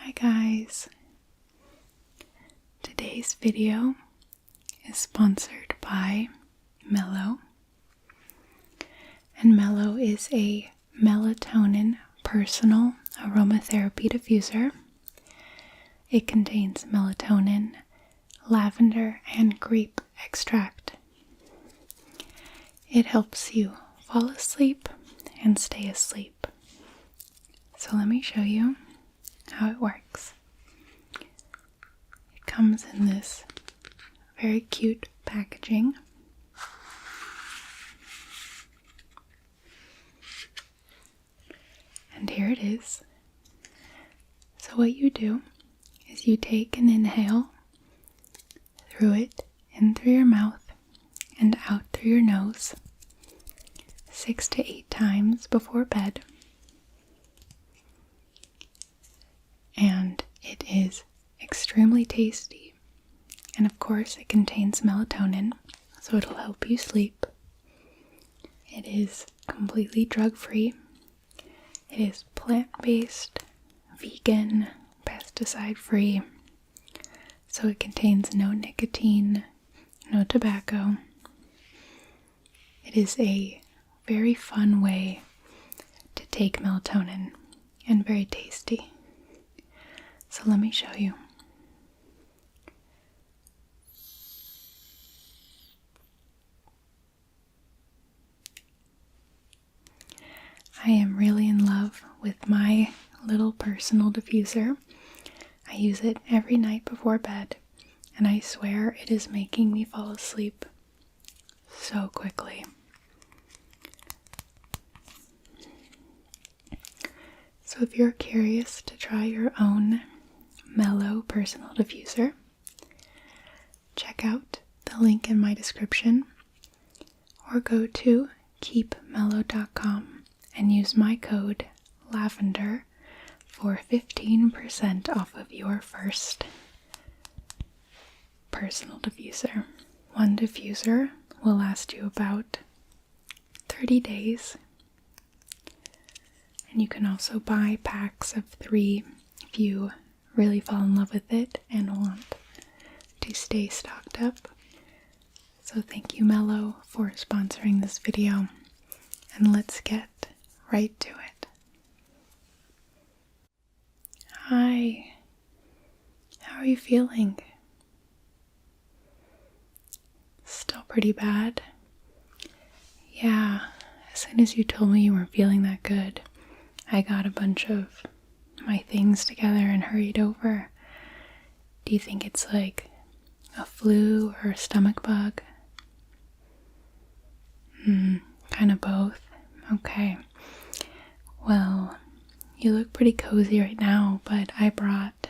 Hi guys, today's video is sponsored by Mello, and Mello is a melatonin personal aromatherapy diffuser. It contains melatonin, lavender, and grape extract. It helps you fall asleep and stay asleep. So let me show you how it works. It comes in this very cute packaging. And here it is. So what you do is you take an inhale through it, in through your mouth and out through your nose 6 to 8 times before bed. And it is extremely tasty. And of course it contains melatonin, so it'll help you sleep. It is completely drug-free. It is plant-based, vegan, pesticide-free. So it contains no nicotine, no tobacco. It is a very fun way to take melatonin and very tasty. So let me show you. I am really in love with my little personal diffuser. I use it every night before bed, and I swear it is making me fall asleep so quickly. So if you're curious to try your own Mello personal diffuser, check out the link in my description or go to keepmello.com and use my code LAVENDER for 15% off of your first personal diffuser. One diffuser will last you about 30 days. And you can also buy packs of 3 if you really fall in love with it and want to stay stocked up. So thank you, Mello, for sponsoring this video. And let's get right to it. Hi. How are you feeling? Still pretty bad? Yeah, as soon as you told me you weren't feeling that good, I got a bunch of my things together and hurried over. Do you think it's like a flu or a stomach bug? Kind of both. Okay. Well, you look pretty cozy right now, but I brought,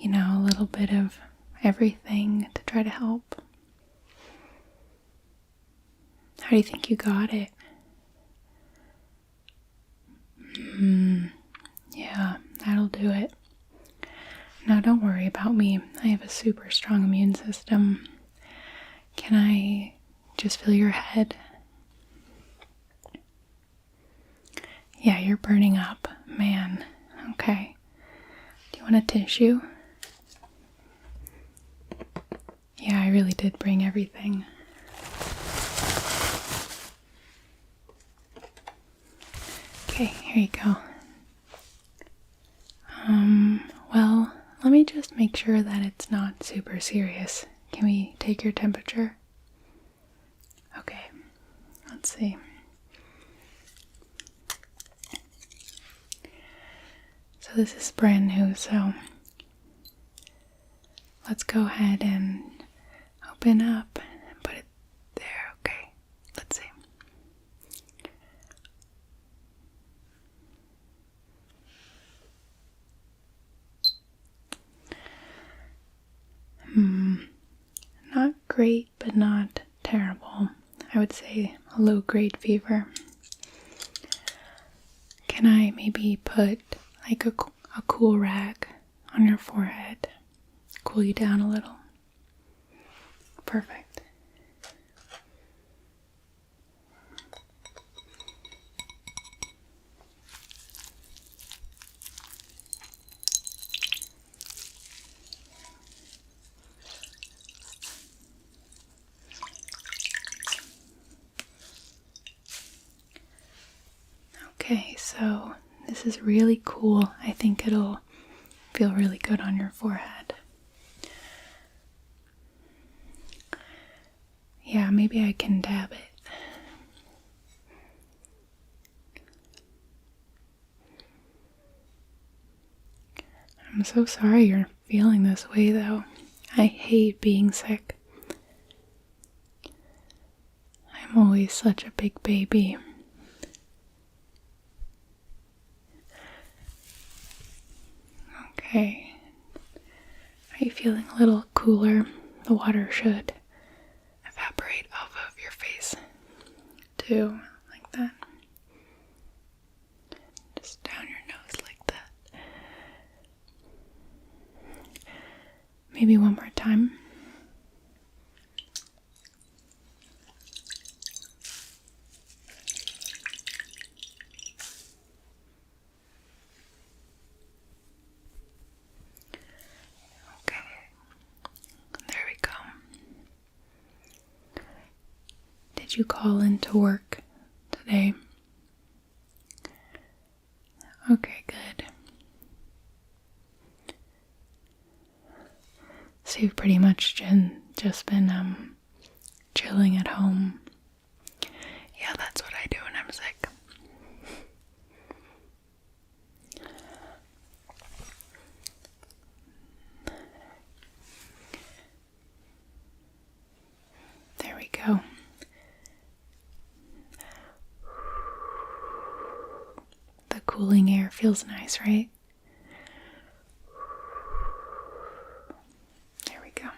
a little bit of everything to try to help. How do you think you got it? Yeah, that'll do it. Now don't worry about me. I have a super strong immune system. Can I just feel your head? Yeah, you're burning up. Man. Okay. Do you want a tissue? Yeah, I really did bring everything. Okay, here you go. Well, let me just make sure that it's not super serious. Can we take your temperature? Okay, let's see. So this is brand new, so let's go ahead and open up and put it there. Okay, let's see. Not great, but not terrible. I would say a low-grade fever. Can I maybe put like a cool rag on your forehead? Cool you down a little? Perfect. So this is really cool. I think it'll feel really good on your forehead. Yeah, maybe I can dab it. I'm so sorry you're feeling this way though. I hate being sick. I'm always such a big baby. Okay. Are you feeling a little cooler? The water should evaporate off of your face too, like that. Just down your nose like that. Maybe one more time. Okay, there we go. Did you call into work today? Okay, good. So you've pretty much just been chilling at home. Yeah, that's what I do when I'm sick. There we go. The cooling air feels nice, right? There we go.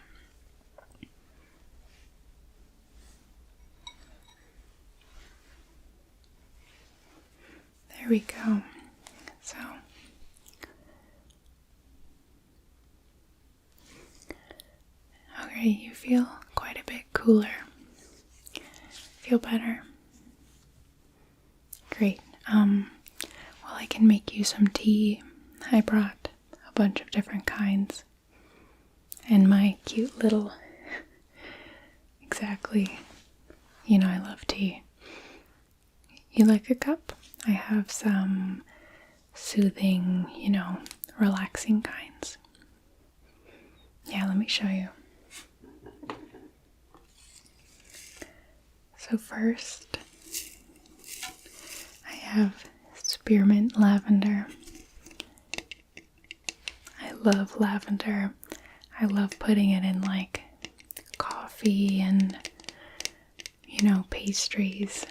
There we go. So, okay, you feel quite a bit cooler. Feel better? Great. Well, I can make you some tea. I brought a bunch of different kinds. And my cute little, exactly, you know I love tea. You like a cup? I have some soothing, relaxing kinds. Yeah, let me show you. So first, I have spearmint lavender. I love lavender. I love putting it in like coffee and, pastries.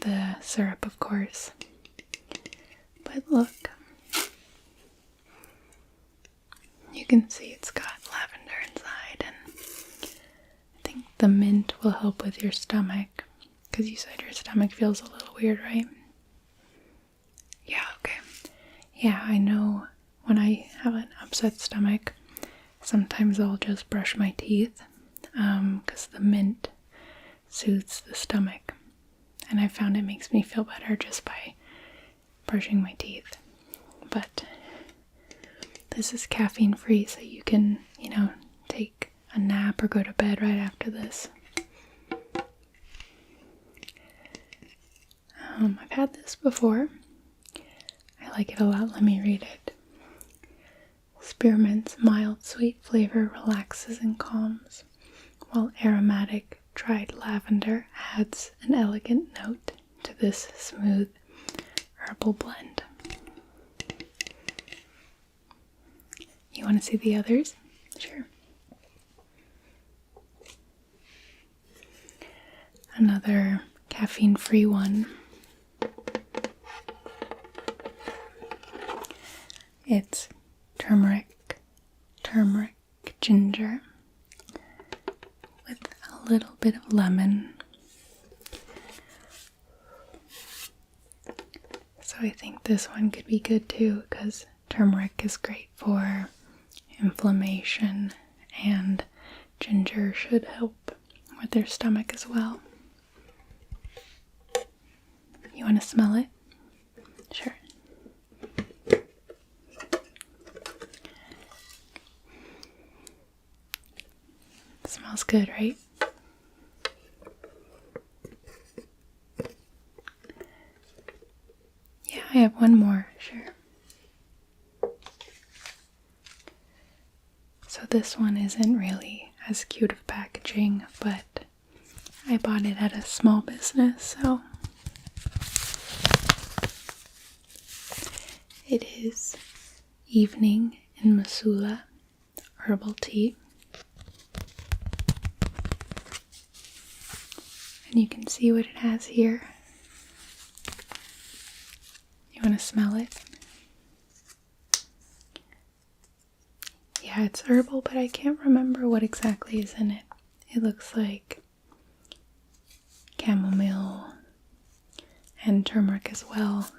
The syrup, of course. But look, you can see it's got lavender inside, and I think the mint will help with your stomach, because you said your stomach feels a little weird, right? Yeah, okay. Yeah, I know when I have an upset stomach, sometimes I'll just brush my teeth, because the mint soothes the stomach. And I found it makes me feel better just by brushing my teeth. But this is caffeine free, so you can, take a nap or go to bed right after this. I've had this before. I like it a lot. Let me read it. Spearmint's mild, sweet flavor relaxes and calms, while aromatic dried lavender adds an elegant note to this smooth herbal blend. You want to see the others? Sure. Another caffeine-free one. It's turmeric ginger with a little bit of lemon. So I think this one could be good too, because turmeric is great for inflammation, and ginger should help with your stomach as well. You want to smell it? Sure. It smells good, right? Yeah, I have one more, sure. So this one isn't really as cute of packaging, but I bought it at a small business, so it is Evening in Missoula herbal tea. And you can see what it has here. You want to smell it? Yeah, it's herbal, but I can't remember what exactly is in it. It looks like chamomile and turmeric as well.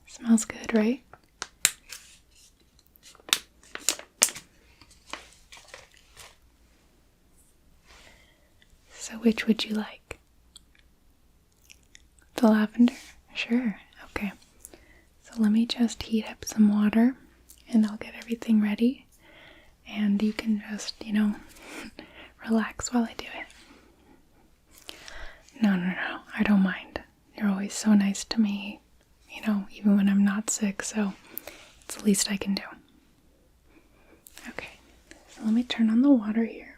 Smells good, right? So which would you like? The lavender? Sure, okay. So let me just heat up some water and I'll get everything ready. And you can just, relax while I do it. No, I don't mind. You're always so nice to me, even when I'm not sick, so it's the least I can do. Okay, so let me turn on the water here.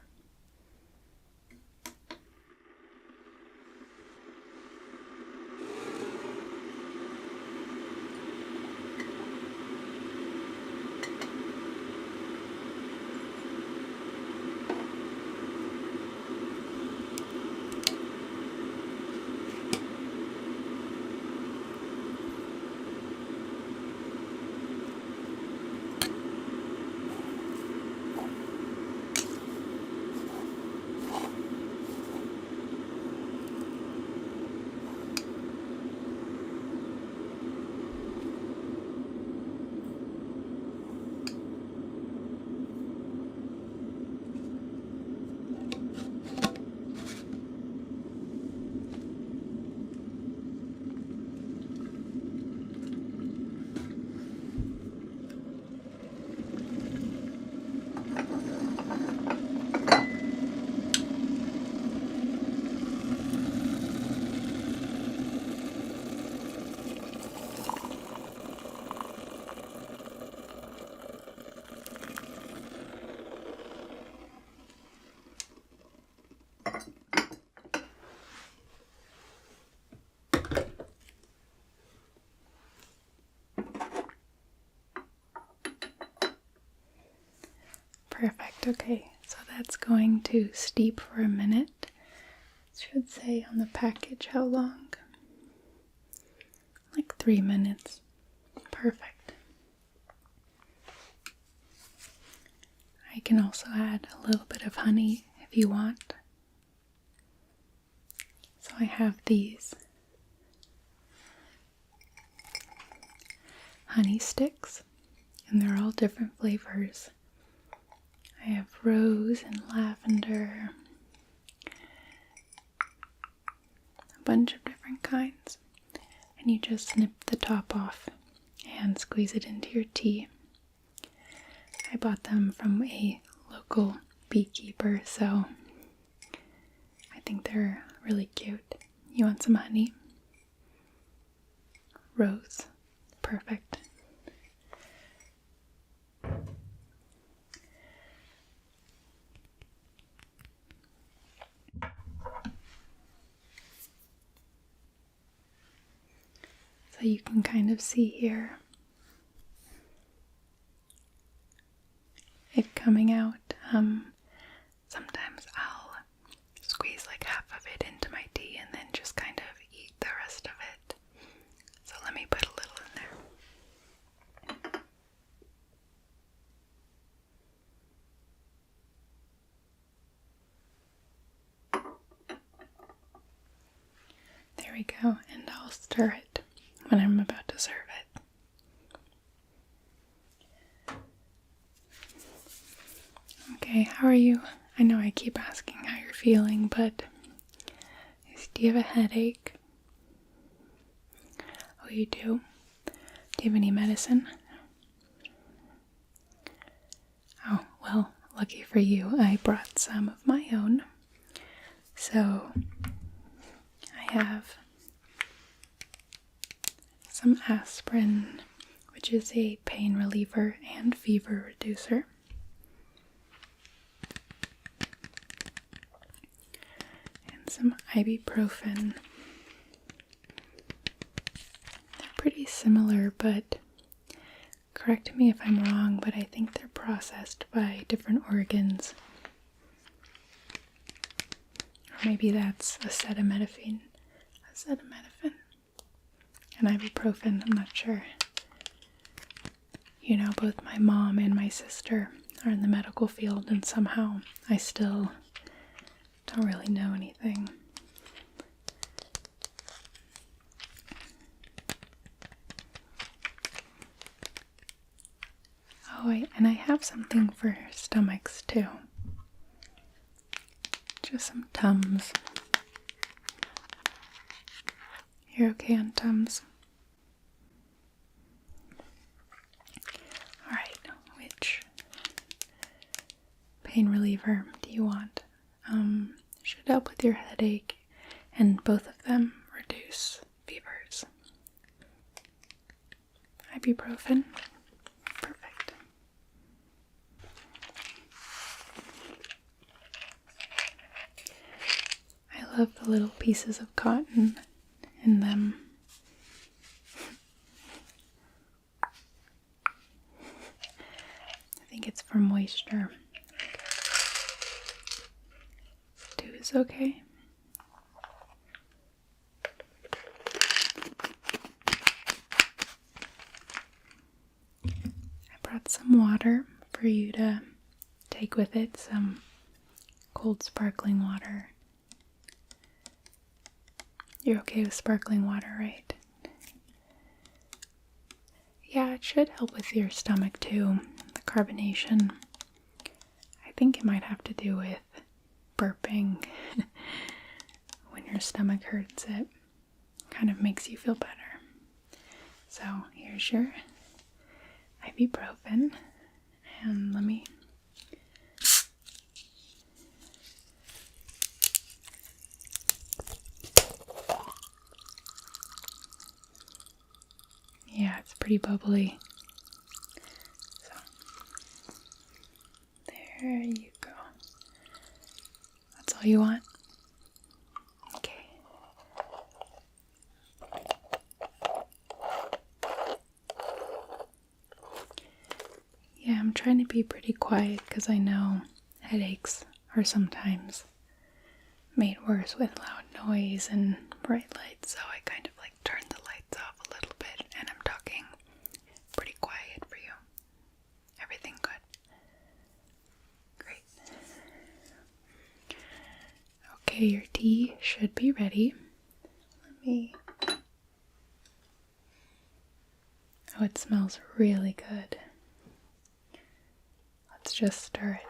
Perfect, okay, so that's going to steep for a minute. It should say on the package how long. Like 3 minutes. Perfect. I can also add a little bit of honey if you want. So I have these honey sticks, and they're all different flavors. I have rose and lavender, a bunch of different kinds, and you just snip the top off and squeeze it into your tea. I bought them from a local beekeeper, so I think they're really cute. You want some honey? Rose. Perfect. So you can kind of see here it coming out. Sometimes I'll squeeze like half of it into my tea and then just kind of eat the rest of it. So let me put a little in there. There we go, and I'll stir it when I'm about to serve it. Okay, how are you? I know I keep asking how you're feeling, but do you have a headache? Oh, you do? Do you have any medicine? Oh, Well, lucky for you, I brought some of my own. So I have some aspirin, which is a pain reliever and fever reducer. And some ibuprofen. They're pretty similar, but correct me if I'm wrong, but I think they're processed by different organs. Or maybe that's acetaminophen. And ibuprofen, I'm not sure. You know, both my mom and my sister are in the medical field, and somehow I still don't really know anything. Oh, and I have something for stomachs too. Just some Tums. You're okay on Tums? Alright, which pain reliever do you want? Should help with your headache, and both of them reduce fevers. Ibuprofen. Perfect. I love the little pieces of cotton in them. I think it's for moisture. 2 is okay. I brought some water for you to take with it, some cold sparkling water. You're okay with sparkling water, right? Yeah, it should help with your stomach too, the carbonation. I think it might have to do with burping. When your stomach hurts, it kind of makes you feel better. So here's your ibuprofen, and let me yeah, it's pretty bubbly. So there you go. That's all you want? Okay. Yeah, I'm trying to be pretty quiet because I know headaches are sometimes made worse with loud noise and bright lights, so I kind of like turn the lights off a little bit, and I'm talking pretty quiet for you. Everything good? Great. Okay, your tea should be ready. Let me... Oh, it smells really good. Let's just stir it.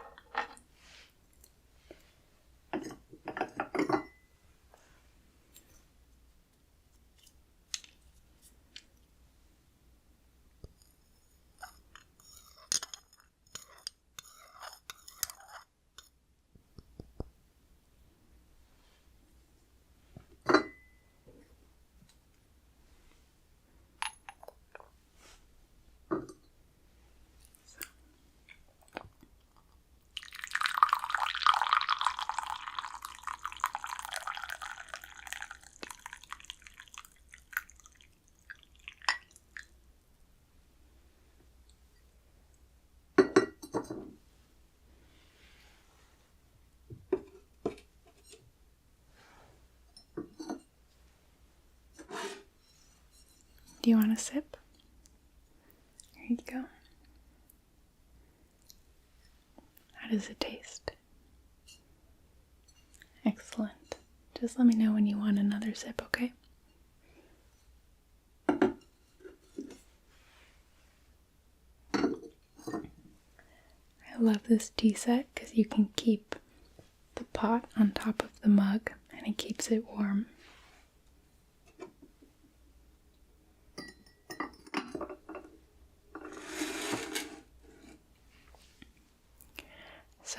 Do you want a sip? Here you go. How does it taste? Excellent. Just let me know when you want another sip, okay? I love this tea set because you can keep the pot on top of the mug and it keeps it warm.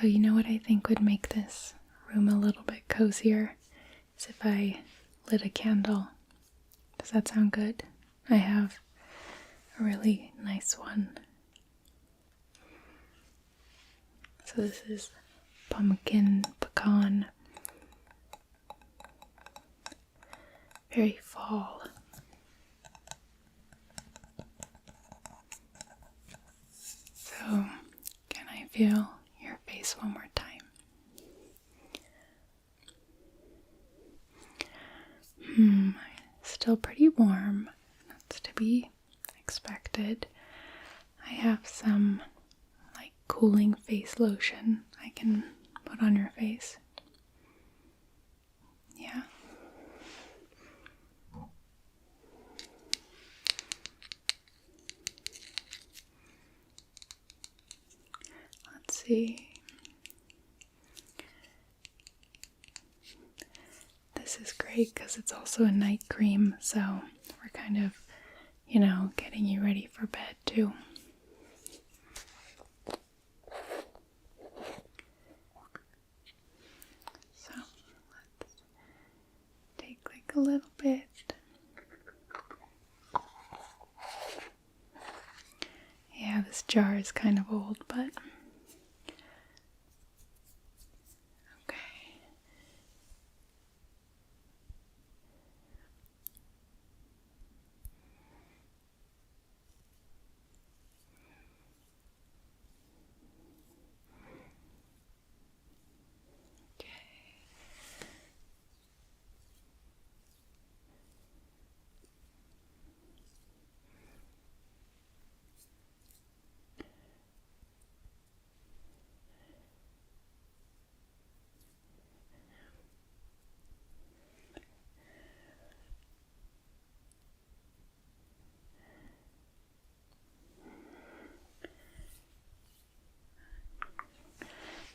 So you know what I think would make this room a little bit cozier is if I lit a candle. Does that sound good? I have a really nice one. So this is pumpkin pecan. Very fall. So, can I feel your face one more time? Still pretty warm. That's to be expected. I have some like cooling face lotion I can put on your face. Yeah. Let's see. This is great because it's also a night cream, so we're kind of, getting you ready for bed too. So let's take like a little bit. Yeah, this jar is kind of old, but okay.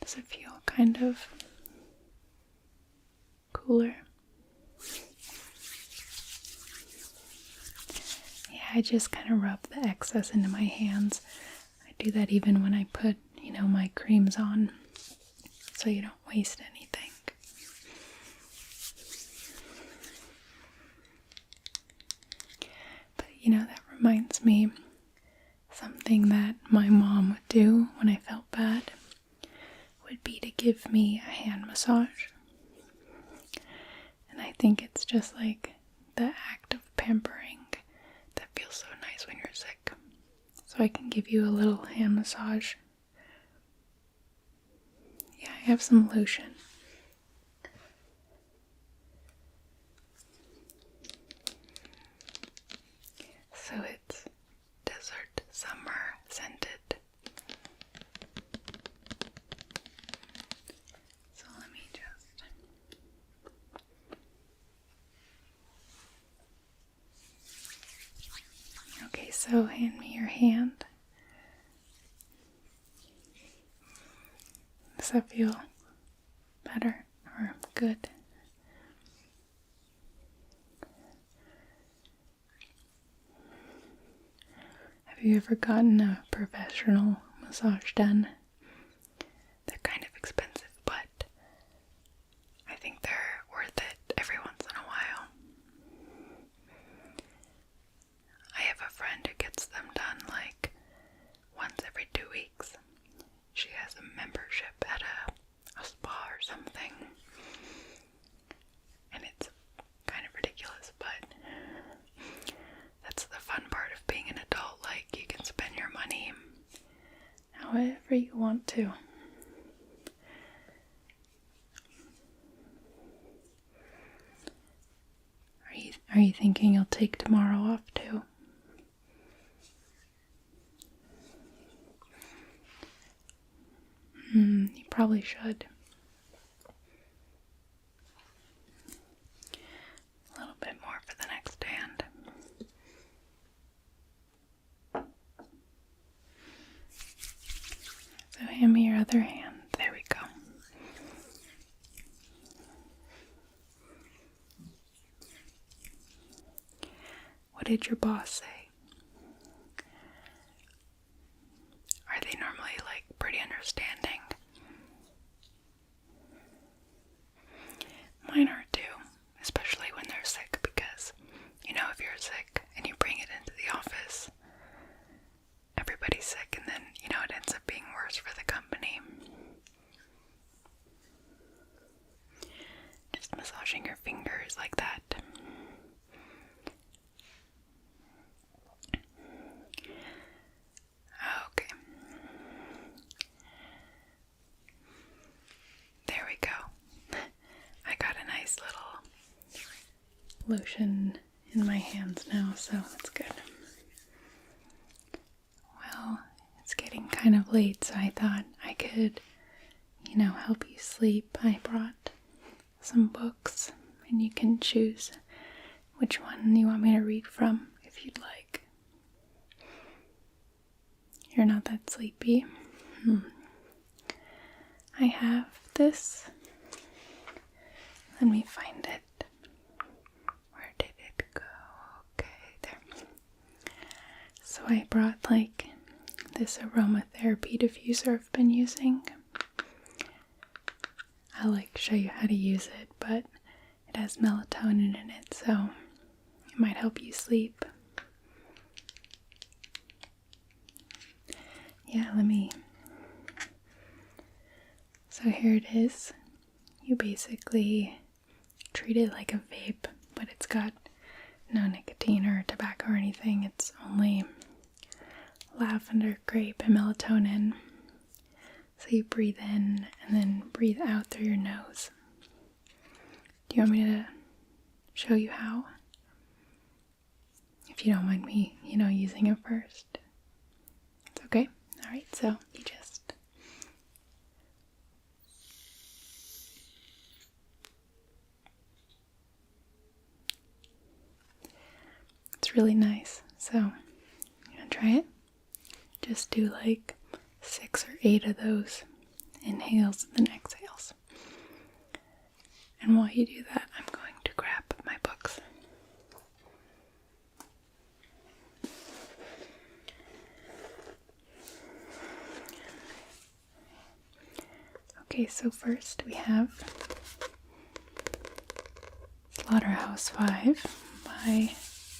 Does it feel kind of cooler? Yeah, I just kind of rub the excess into my hands. I do that even when I put, my creams on, so you don't waste anything. But that reminds me, something that my mom would do when I felt bad would be to give me a hand massage. And I think it's just like the act of pampering that feels so nice when you're sick. So I can give you a little hand massage. Yeah, I have some lotion. So it's desert summer scented. So let me just... Okay, so hand me your hand. Does that feel better or good? Have you ever gotten a professional massage done? They're kind of expensive, but I think they're worth it every once in a while. I have a friend who gets them done like once every 2 weeks. She has a membership at a spa or something. And it's kind of ridiculous, but that's the fun part of being an adult. Like, you can spend your money however you want to. Are you thinking you'll take tomorrow off too? You probably should. A little bit more for the next hand. So hand me your other hand. There we go. What did your boss say? Are they normally like pretty understanding? Mine are too, especially when they're sick, because, if you're sick and you bring it into the office, everybody's sick, and then, it ends up being worse for the company. Just massaging your fingers like that. Okay. There we go. I got a nice little lotion in my hands now, so that's good. Well, it's getting kind of late, so I thought I could, help you sleep. I brought some books, and you can choose which one you want me to read from if you'd like. You're not that sleepy. I have this. Let me find it. Where did it go? Okay, there. So I brought this aromatherapy diffuser I've been using. I'll show you how to use it, but it has melatonin in it, so it might help you sleep. Yeah, so here it is. You basically treat it like a vape, but it's got no nicotine or tobacco or anything. It's only lavender, grape, and melatonin. So you breathe in and then breathe out through your nose. Do you want me to show you how? If you don't mind me, using it first. It's okay? Alright, so you just it's really nice. So, you wanna try it? Just do 6 or 8 of those inhales and then exhales. And while you do that, I'm going to grab my books. Okay, so first we have Slaughterhouse-Five by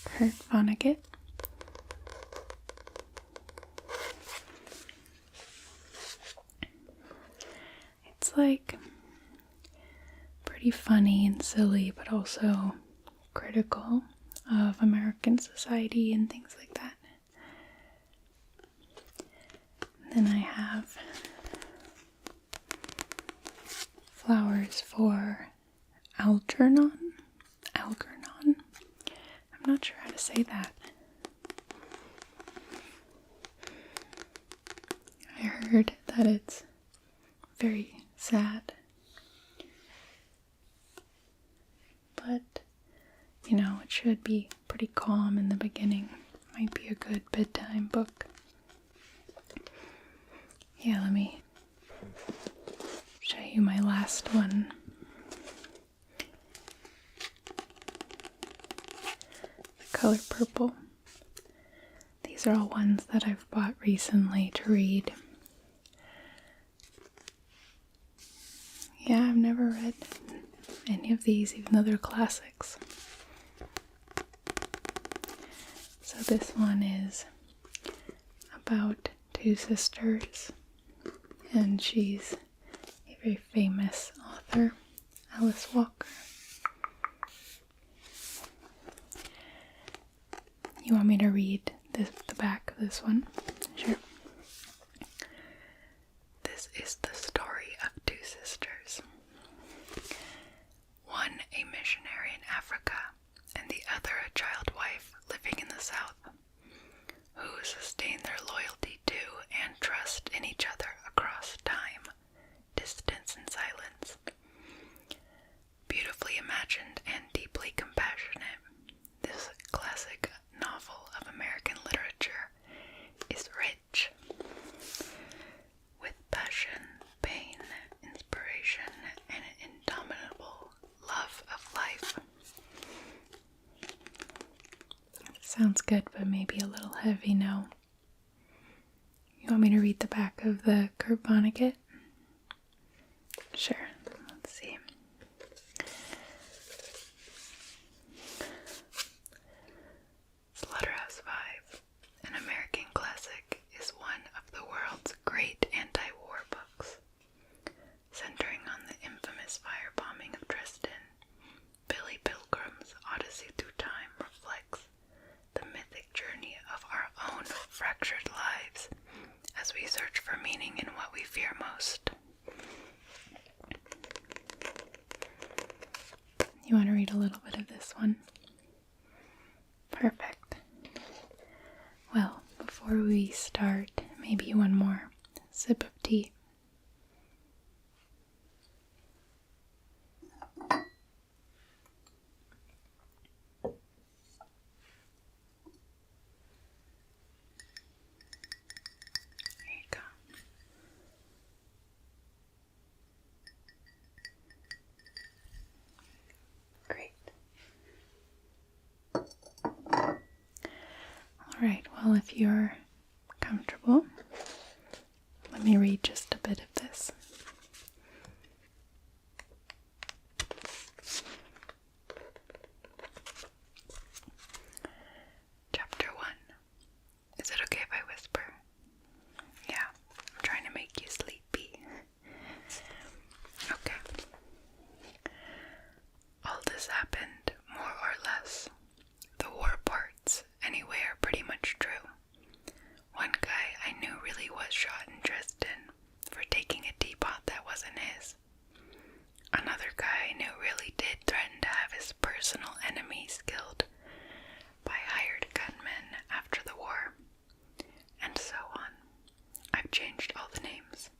Kurt Vonnegut. It's pretty funny and silly, but also critical of American society and things like that. And then I have Flowers for Algernon. I'm not sure how to say that. I heard that it's very sad, but it should be pretty calm in the beginning. Might be a good bedtime book. Yeah, let me show you my last one. The Color Purple. These are all ones that I've bought recently to read. Yeah, I've never read any of these, even though they're classics. So this one is about 2 sisters, and she's a very famous author, Alice Walker. You want me to read the back of this one? Sure. This is the story of 2 sisters. One a missionary in Africa, and the other a child wife living in the South, who sustain their loyalty to and trust in each other across time, distance, and silence. Beautifully imagined and deeply compassionate, this classic novel of American literature is rich with passion, pain, inspiration, and an indomitable love of life. Sounds good, but maybe a little heavy, no? You want me to read the back of the Kurt Vonnegut? Sure, let's see. You want to read a little bit of this one? Perfect. Well, before we start, maybe one more sip of tea. There you go. Great. Alright, well, if you're comfortable, let me read just a bit of this. Chapter 1. Is it okay if I whisper? Yeah, I'm trying to make you sleepy. Okay. All this happened, more or less. The war parts, anyway, are pretty much true. One guy I knew really was shot in Dresden for taking a teapot that wasn't his. Another guy I knew really did threaten to have his personal enemies killed by hired gunmen after the war, and so on. I've changed all the names.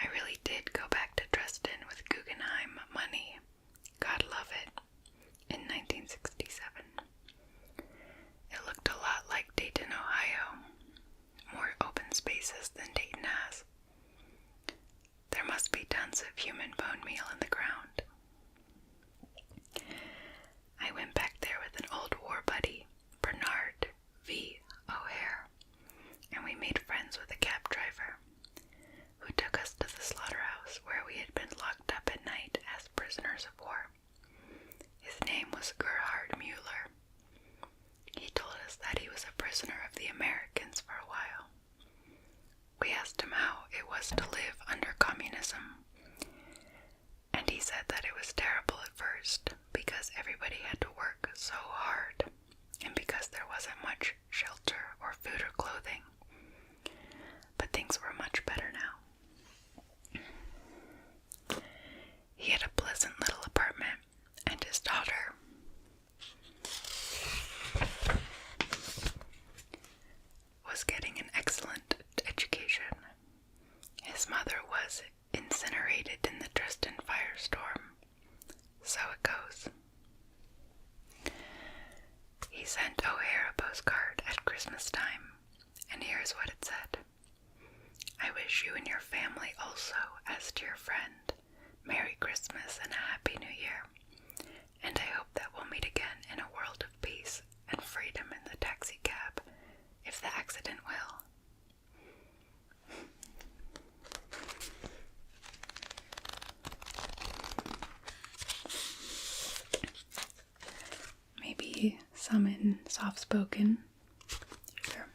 I really did go back to Dresden with Guggenheim money, God love it, in 1967. It looked a lot like Dayton, Ohio. More open spaces than Dayton has. There must be tons of human bone meal in the ground. I went back there with an old war buddy, Bernard V. O'Hare, and we made friends with a cab driver who took us to the slaughterhouse where we had been locked up at night as prisoners of war. His name was Gerhard Mueller. He told us that he was a prisoner of the Americans for a while. We asked him how it was to live under communism, and he said that it was terrible at first because everybody had to work so hard and because there wasn't much shelter or food or clothing. But things were much better now. He had a pleasant little apartment, and his daughter was getting an excellent education. His mother was incinerated in the Dresden firestorm. So it goes. He sent O'Hare a postcard at Christmas time, and here's what it said. I wish you and your family also, as dear friend, Merry Christmas and a Happy New Year, and I hope that we'll meet again in a world of peace and freedom in the taxi cab, if the accident will. Maybe some in soft-spoken. Sure.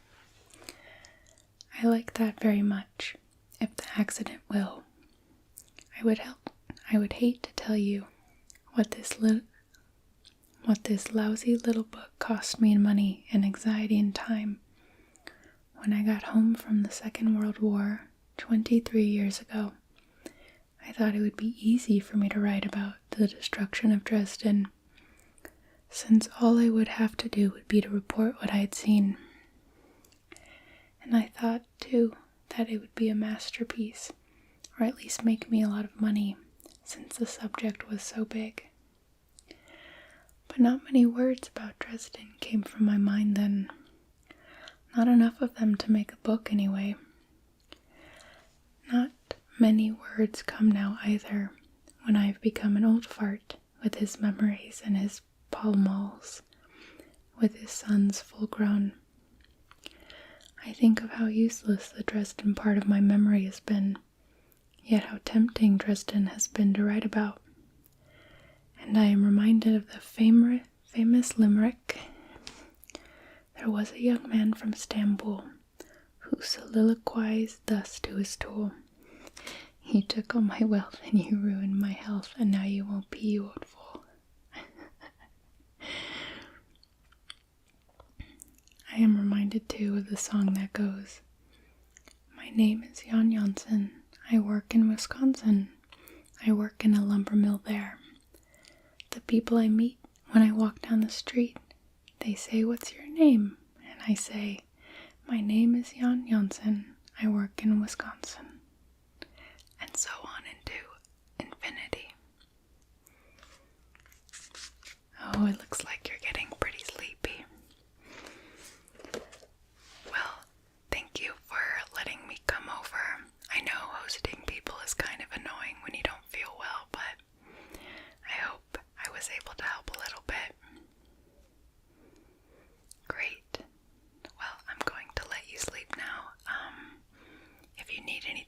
I like that very much. If the accident will. I would hate to tell you what this lousy little book cost me in money and anxiety and time. When I got home from the Second World War 23 years ago, I thought it would be easy for me to write about the destruction of Dresden, since all I would have to do would be to report what I had seen. And I thought, too, that it would be a masterpiece, or at least make me a lot of money, since the subject was so big. But not many words about Dresden came from my mind then. Not enough of them to make a book anyway. Not many words come now either, when I have become an old fart with his memories and his Pall Malls, with his sons full grown. I think of how useless the Dresden part of my memory has been, yet how tempting Dresden has been to write about. And I am reminded of the famous limerick. There was a young man from Stamboul who soliloquized thus to his tool. You took all my wealth and you ruined my health, and now you won't be, you old fool. I am reminded too of the song that goes, my name is Jan Janssen, I work in Wisconsin, I work in a lumber mill there. of people I meet when I walk down the street. They say, "What's your name?" And I say, "My name is Jan Janssen. I work in Wisconsin." And so on into infinity. Oh, it looks like you're getting pretty sleepy. Well, thank you for letting me come over. I know hosting people is kind of annoying when you don't feel well, but I hope I was able to help a little bit. Great. Well, I'm going to let you sleep now. If you need anything